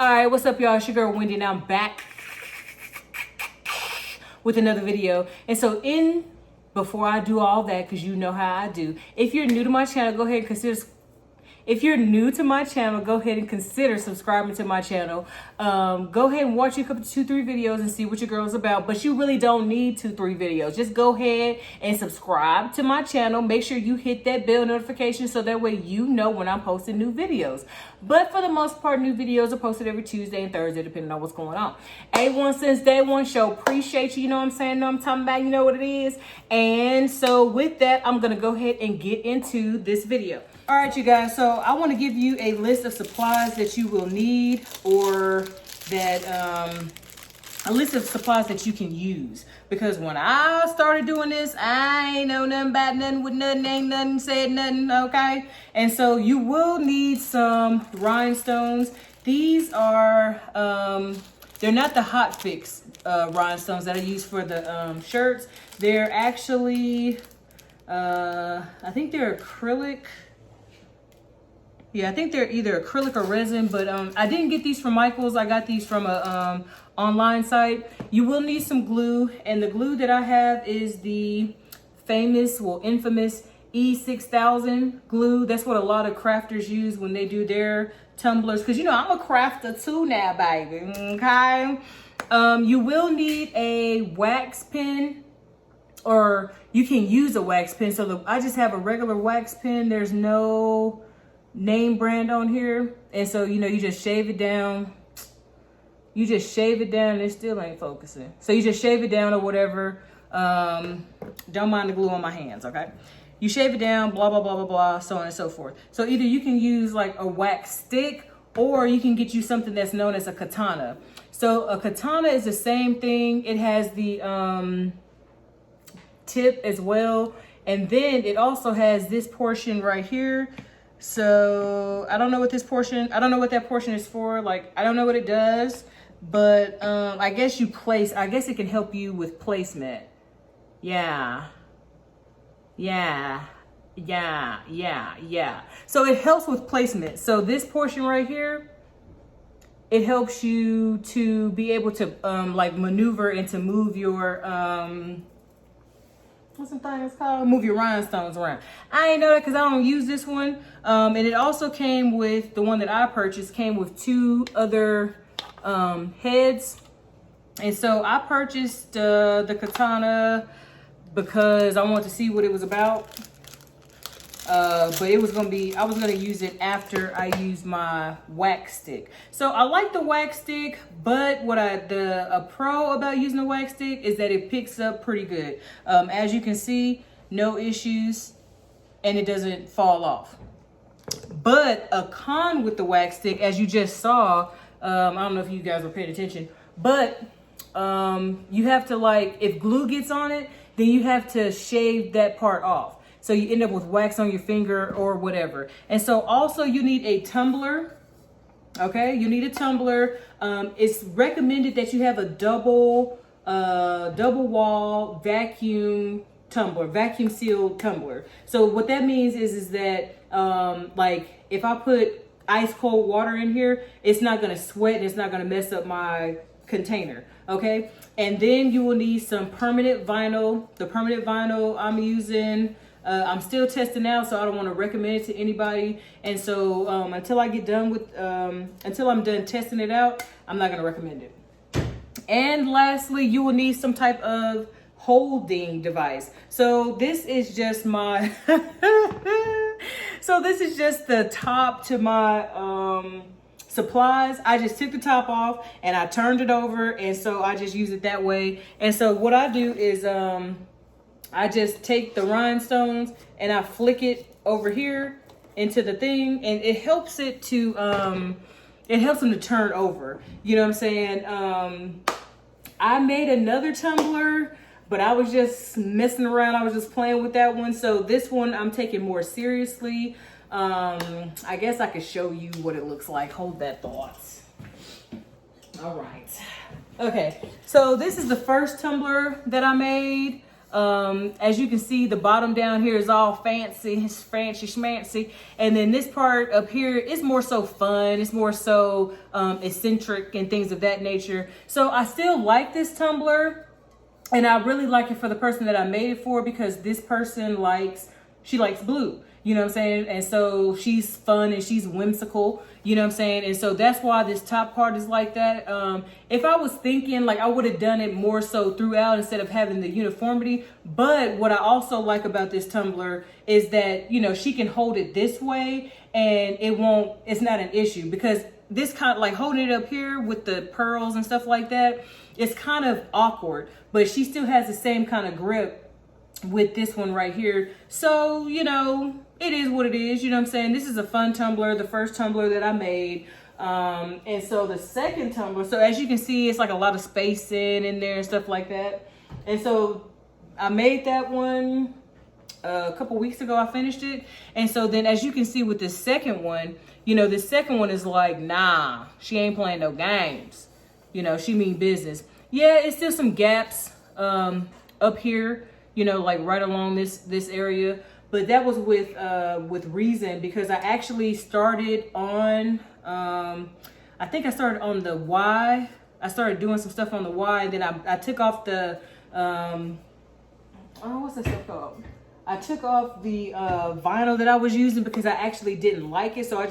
All right, what's up, y'all? It's your girl Wendy, and I'm back with another video. And so, before I do all that, because you know how I do, if you're new to my channel, go ahead and consider. If you're new to my channel, go ahead and consider subscribing to my channel. Go ahead and watch a couple, 2-3 videos and see what your girl's about. But you really don't need 2-3 videos. Just go ahead and subscribe to my channel. Make sure you hit that bell notification so that way you know when I'm posting new videos. But for the most part, new videos are posted every Tuesday and Thursday, depending on what's going on. A1 since day one show. Appreciate you. You know what I'm saying? Know what I'm talking about. You know what it is. And so with that, I'm going to go ahead and get into this video. All right, you guys, so I want to give you a list of supplies that you will need, or that a list of supplies that you can use. Because when I started doing this, I ain't know nothing about nothing with nothing, ain't nothing, said nothing, okay? And so you will need some rhinestones. These are, they're not the hot fix rhinestones that I use for the shirts. They're actually, I think they're acrylic. Yeah, I think they're either acrylic or resin, but I didn't get these from Michael's. I got these from a online site. You will need some glue, and the glue that I have is the infamous E6000 glue. That's what a lot of crafters use when they do their tumblers, because you know I'm a crafter too now, baby. Okay. You will need a wax pen, or you can use a wax pen. So I just have a regular wax pen. There's no name brand on here, and so you know you just shave it down. You just shave it down, and it still ain't focusing. So you just shave it down or whatever. Don't mind the glue on my hands, okay? You shave it down, blah blah blah blah blah, so on and so forth. So either you can use like a wax stick, or you can get you something that's known as a katana. So a katana is the same thing. It has the tip as well, and then it also has this portion right here. So I don't know what that portion is for. Like, I don't know what it does, but I guess it can help you with placement. Yeah. So it helps with placement. So this portion right here, it helps you to be able to like maneuver and to move your what's the thing it's called? Move your rhinestones around. I ain't know that because I don't use this one. And it also came with, the one that I purchased came with 2 other heads. And so I purchased the katana because I wanted to see what it was about. But I was gonna use it after I use my wax stick. So I like the wax stick, but a pro about using the wax stick is that it picks up pretty good. As you can see, no issues, and it doesn't fall off. But a con with the wax stick, as you just saw, I don't know if you guys were paying attention, but you have to, like, if glue gets on it, then you have to shave that part off. So you end up with wax on your finger or whatever. And so also you need a tumbler. Okay, you need a tumbler. It's recommended that you have a double wall vacuum tumbler, vacuum sealed tumbler. So what that means is that like if I put ice cold water in here, it's not gonna sweat and it's not gonna mess up my container. Okay, and then you will need some permanent vinyl. The permanent vinyl I'm using, I'm still testing out, so I don't want to recommend it to anybody. And so until I'm done testing it out, I'm not going to recommend it. And lastly, you will need some type of holding device. So this is just my, so this is just the top to my supplies. I just took the top off and I turned it over, and so I just use it that way. And so what I do is I just take the rhinestones and I flick it over here into the thing, and it helps it to them to turn over. You know what I'm saying? I made another tumbler, but I was just messing around. I was just playing with that one. So this one I'm taking more seriously. I guess I could show you what it looks like. Hold that thought. All right. Okay. So this is the first tumbler that I made. As you can see, the bottom down here is all fancy, it's fancy schmancy. And then this part up here is more so fun. It's more so eccentric and things of that nature. So I still like this tumbler. And I really like it for the person that I made it for, because this person she likes blue. You know what I'm saying? And so she's fun and she's whimsical, you know what I'm saying? And so that's why this top part is like that. If I was thinking, like, I would have done it more so throughout instead of having the uniformity. But what I also like about this tumbler is that, you know, she can hold it this way and it's not an issue, because this kind of like holding it up here with the pearls and stuff like that, it's kind of awkward, but she still has the same kind of grip with this one right here. So, you know, it is what it is. You know what I'm saying? This is a fun tumbler, the first tumbler that I made. And so the second tumbler, so as you can see, it's like a lot of spacing in there and stuff like that. And so I made that one a couple weeks ago. I finished it. And so then as you can see with the second one, you know, the second one is like, nah, she ain't playing no games. You know, she mean business. Yeah, it's still some gaps up here, you know, like right along this area. But that was with reason, because I actually started on, I think I started on the Y. I started doing some stuff on the Y. Then I took off the, what's that stuff called? I took off the vinyl that I was using because I actually didn't like it. So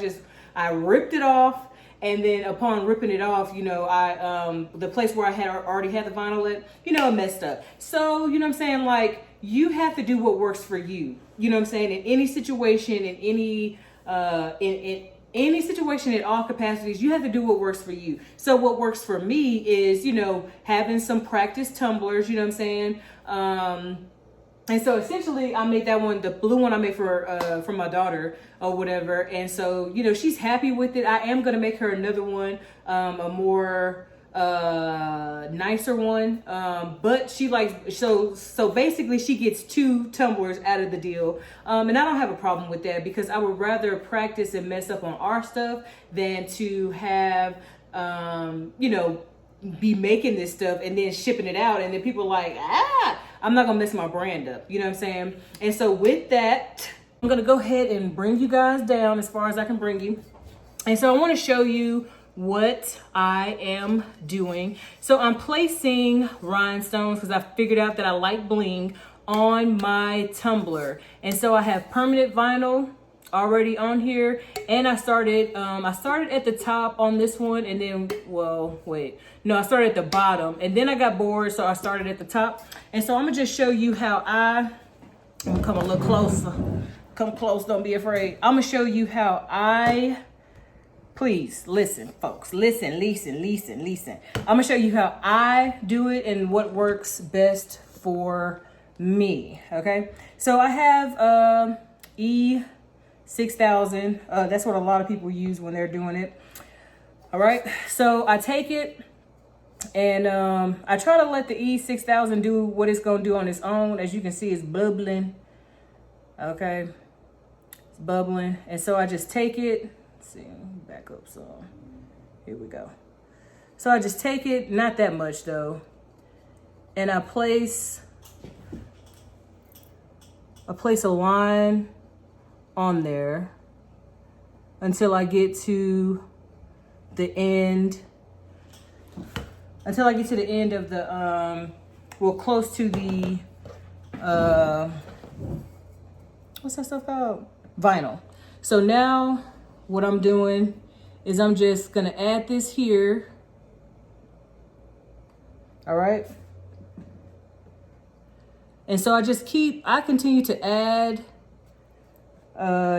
I ripped it off. And then upon ripping it off, you know, the place where I had already had the vinyl at, you know, it messed up. So, you know what I'm saying? Like, you have to do what works for you. You know what I'm saying? In any situation, in any situation, in all capacities, you have to do what works for you. So what works for me is, you know, having some practice tumblers, you know what I'm saying? And so essentially I made that one, the blue one I made for my daughter or whatever. And so, you know, she's happy with it. I am going to make her another one, a more nicer one. But she likes, so basically she gets 2 tumblers out of the deal. And I don't have a problem with that, because I would rather practice and mess up on our stuff than to have, you know, be making this stuff and then shipping it out. And then people are like, I'm not gonna mess my brand up. You know what I'm saying? And so with that, I'm gonna go ahead and bring you guys down as far as I can bring you. And so I wanna show you what I am doing. So I'm placing rhinestones because I figured out that I like bling on my tumbler. And so I have permanent vinyl already on here, and I started at the top on this one, and then I started at the bottom, and then I got bored, so I started at the top. And so I'm gonna just show you how I'm gonna come a little closer. Come close, don't be afraid. I'm gonna show you how please listen, folks, listen. I'm gonna show you how I do it and what works best for me. Okay, so I have E6000. That's what a lot of people use when they're doing it. All right, so I take it and I try to let the E6000 do what it's gonna do on its own. As you can see, it's bubbling. Okay, it's bubbling. And so I just take it. Let's see, back up some. Here we go. So I just take it, not that much though, and I place a line on there until I get to the end. Until I get to the end of the close to the what's that stuff called? Vinyl. So now what I'm doing is I'm just gonna add this here. All right. And so I continue to add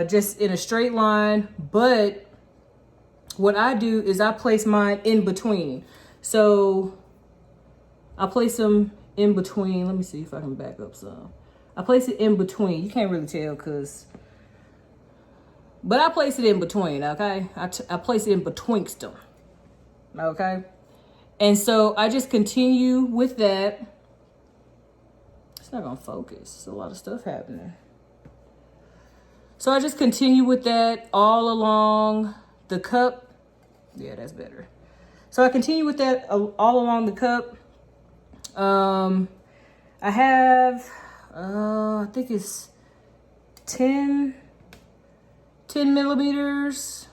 just in a straight line, but what I do is I place mine in between. So I place them in between. Let me see if I can back up some. I place it in between. You can't really tell but I place it in between, okay? I place it in betwixt them, okay? And so I just continue with that. It's not gonna focus. There's a lot of stuff happening. So I just continue with that all along the cup. Yeah, that's better. So I continue with that all along the cup. I have, I think it's 10 millimeters,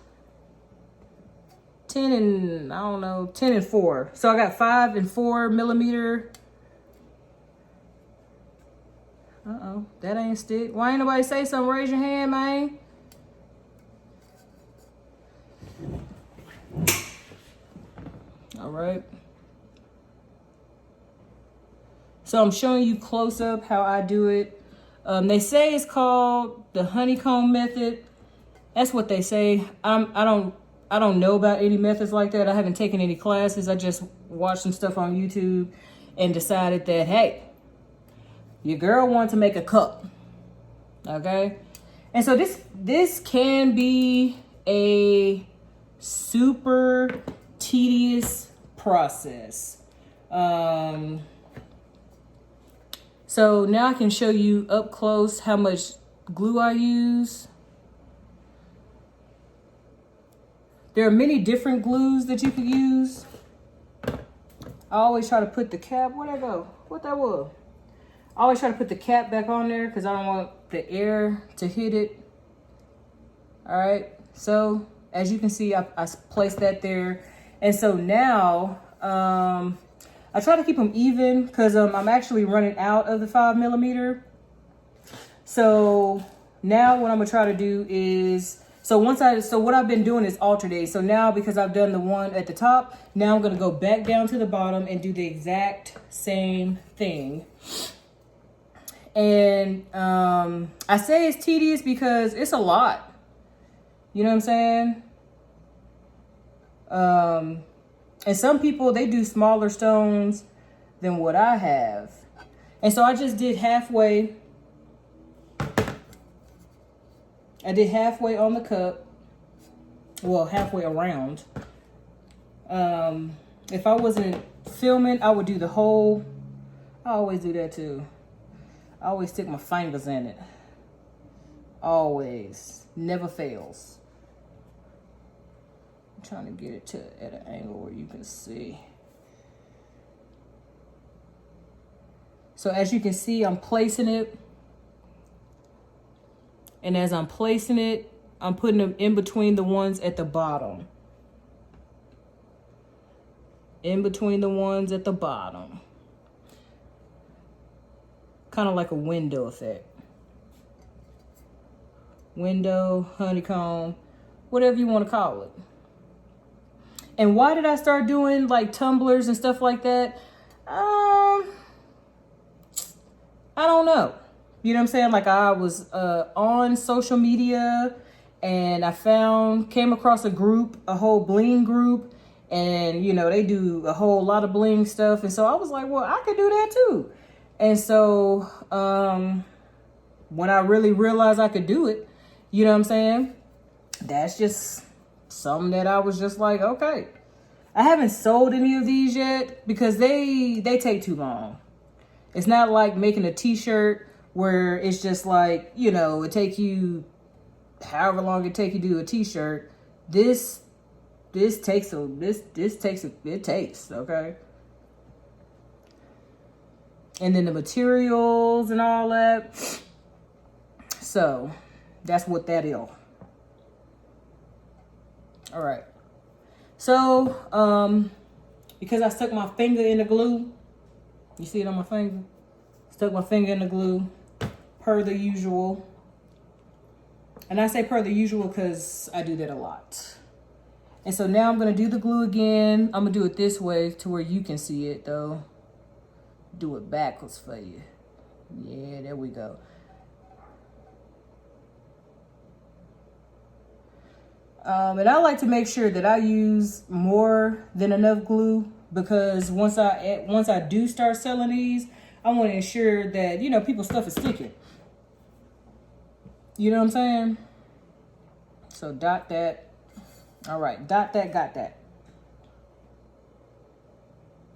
10 and, I don't know, 10 and 4. So I got 5 and 4 millimeter. Uh-oh, that ain't stick. Why ain't nobody say something? Raise your hand, man. All right. So I'm showing you close up how I do it. They say it's called the honeycomb method. That's what they say. I don't know about any methods like that. I haven't taken any classes. I just watched some stuff on YouTube and decided that, hey, your girl wants to make a cup. Okay? And so this can be a super tedious process. So now I can show you up close how much glue I use. There are many different glues that you can use. I always try to put the cap, where'd that go? What that was? I always try to put the cap back on there because I don't want the air to hit it. All right, so as you can see, I placed that there. And so now, I try to keep them even because I'm actually running out of the 5 millimeter. So now what I'm gonna try to do is, so what I've been doing is alternate. So now because I've done the one at the top, now I'm gonna go back down to the bottom and do the exact same thing. And I say it's tedious because it's a lot. You know what I'm saying? And some people, they do smaller stones than what I have. And so I just did halfway. I did halfway on the cup. Well, halfway around. If I wasn't filming, I would do the whole. I always do that too. I always stick my fingers in it. Always. Never fails. I'm trying to get it at an angle where you can see. So as you can see, I'm placing it. And as I'm placing it, I'm putting them in between the ones at the bottom. In between the ones at the bottom. Kind of like a window effect. Window, honeycomb, whatever you want to call it. And why did I start doing like tumblers and stuff like that? I don't know. You know what I'm saying? Like I was on social media and I came across a group, a whole bling group. And, you know, they do a whole lot of bling stuff. And so I was like, well, I could do that too. And so when I really realized I could do it, you know what I'm saying? That's just something that I was just like, okay. I haven't sold any of these yet because they take too long. It's not like making a t-shirt where it's just like, you know, it take you however long it take you to do a t-shirt. This takes, okay? And then the materials and all that. So that's what that is. All right. So, because I stuck my finger in the glue, you see it on my finger? Stuck my finger in the glue, per the usual. And I say per the usual because I do that a lot. And so now I'm going to do the glue again. I'm going to do it this way to where you can see it though. Do it backwards for you. Yeah, there we go. And I like to make sure that I use more than enough glue because once I do start selling these, I want to ensure that, you know, people's stuff is sticking. You know what I'm saying? So dot that. All right, dot that, got that.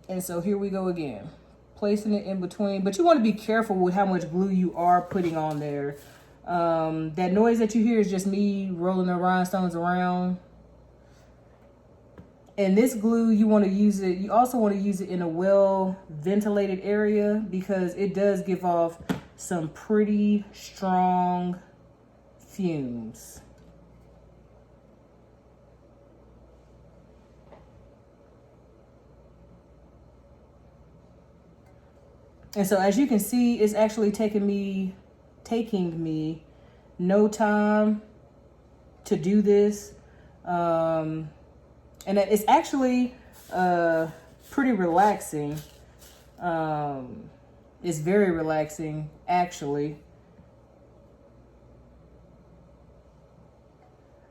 And so here we go again. Placing it in between, but you want to be careful with how much glue you are putting on there. That noise that you hear is just me rolling the rhinestones around. And this glue, you want to use it, you also want to use it in a well ventilated area because it does give off some pretty strong fumes. And so as you can see, it's actually taking me no time to do this. And it's actually pretty relaxing. It's very relaxing, actually.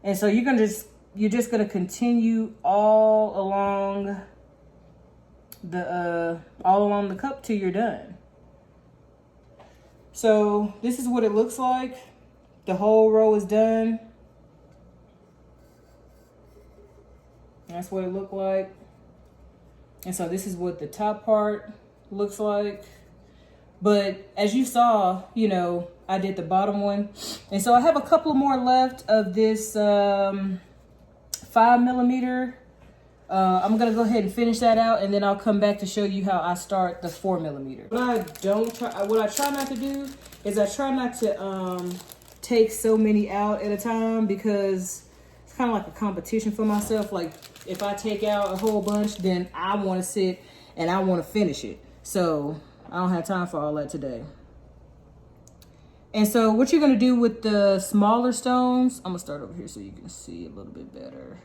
And so you're just gonna continue all along the cup till you're done. So this is what it looks like. The whole row is done. That's what it looked like. And so this is what the top part looks like. But as you saw, you know, I did the bottom one. And so I have a couple more left of this 5mm. I'm gonna go ahead and finish that out, and then I'll come back to show you how I start the 4mm. What I try not to do is I try not to take so many out at a time, because it's kind of like a competition for myself. Like if I take out a whole bunch, then I want to sit and I want to finish it. So I don't have time for all that today. And so what you're gonna do with the smaller stones, I'm gonna start over here so you can see a little bit better.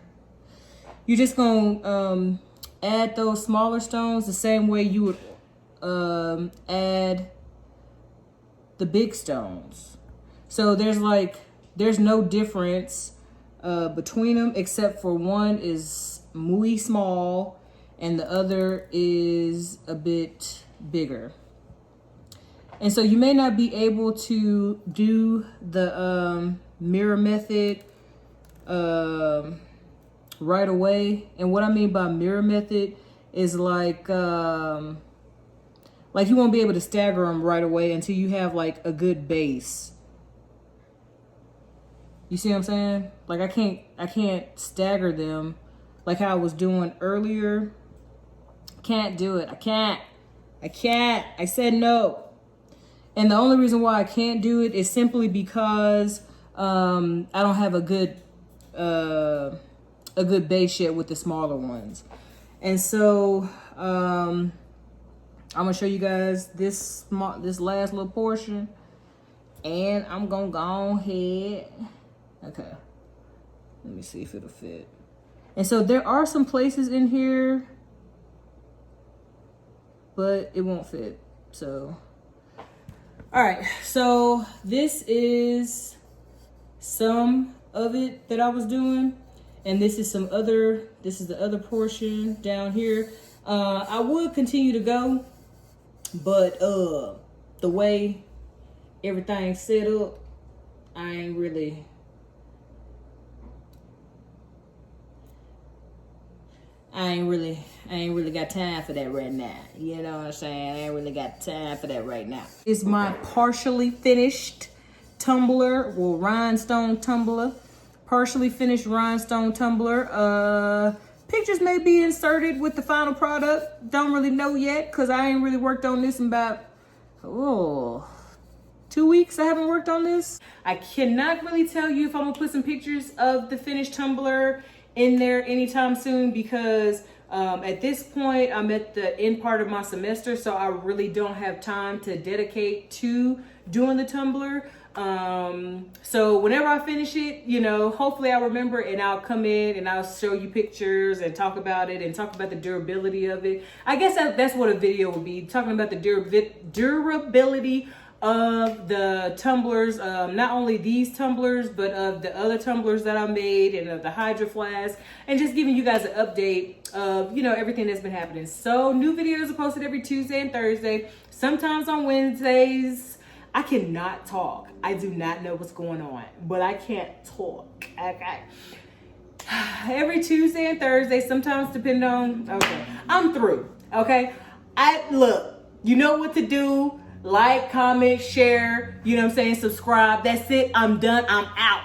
You're just gonna add those smaller stones the same way you would add the big stones. So there's no difference between them, except for one is muy small and the other is a bit bigger. And so you may not be able to do the mirror method right away. And what I mean by mirror method is like you won't be able to stagger them right away until you have like a good base. You see what I'm saying? Like I can't stagger them like how I was doing earlier. Can't do it. I can't. I said no. And the only reason why I can't do it is simply because I don't have a good base yet with the smaller ones. And so I'm gonna show you guys this last little portion, and I'm gonna go ahead. Okay, let me see if it'll fit. And so there are some places in here, but it won't fit. So all right, so this is some of it that I was doing, and this is the other portion down here. I would continue to go, but the way everything's set up, I ain't really got time for that right now. You know what I'm saying? I ain't really got time for that right now. It's my partially finished tumbler, well, rhinestone tumbler. Partially finished rhinestone tumbler. Pictures may be inserted with the final product. Don't really know yet, because I ain't really worked on this in about 2 weeks. I haven't worked on this. I cannot really tell you if I'm gonna put some pictures of the finished tumbler in there anytime soon, because at this point I'm at the end part of my semester, so I really don't have time to dedicate to doing the tumbler. So whenever I finish it, you know, hopefully I'll remember, and I'll come in and I'll show you pictures and talk about it and talk about the durability of it. I guess that's what a video would be, talking about the durability of the tumblers, not only these tumblers, but of the other tumblers that I made, and of the Hydro Flask, and just giving you guys an update of, you know, everything that's been happening. So new videos are posted every Tuesday and Thursday, sometimes on Wednesdays. I cannot talk. I do not know what's going on, but I can't talk. Okay. Every Tuesday and Thursday, sometimes depending on, okay, I'm through. Okay. Look, you know what to do. Like, comment, share, you know what I'm saying? Subscribe. That's it. I'm done. I'm out.